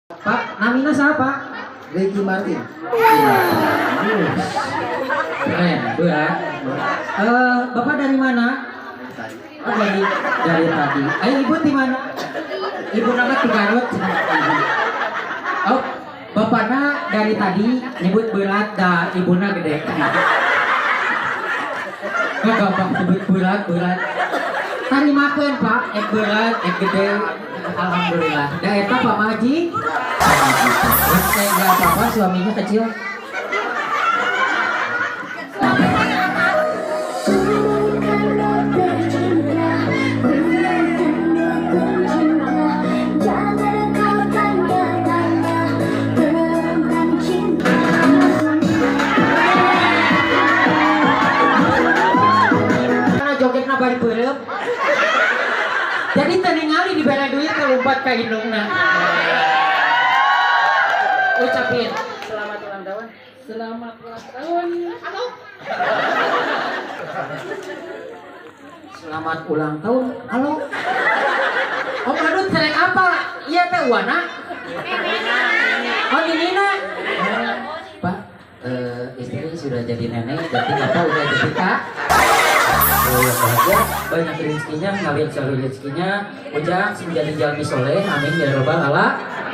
Pak, namanya siapa? Ricky Martin. Keren, berat. Bapak dari mana? Oh, dari tadi. Ayo ibu di mana? Ibu nama di Garut. Oh, bapaknya dari tadi nyebut berat dah ibunya gede. Bapak sebut berat. Tadi makan Pak, berat, gede. Alhamdulillah. Dah eta Pak Maji. Saya nggak apa-apa, suaminya kecil. Jogetna bari beureup. Jadi teningali di bela duit kelumpat ka hidungna. Ucapin selamat ulang tahun. Selamat ulang tahun. Selamat ulang tahun. Halo. Om Adut selek apa? Iya teh Wana. Oh Nina. Pak, istri sudah jadi nenek, jadi apa udah jadi kak? Bahagia, banyak rezekinya, ngalir cari rezekinya, ujang menjadi jalmi soleh, amin ya robbal alamin.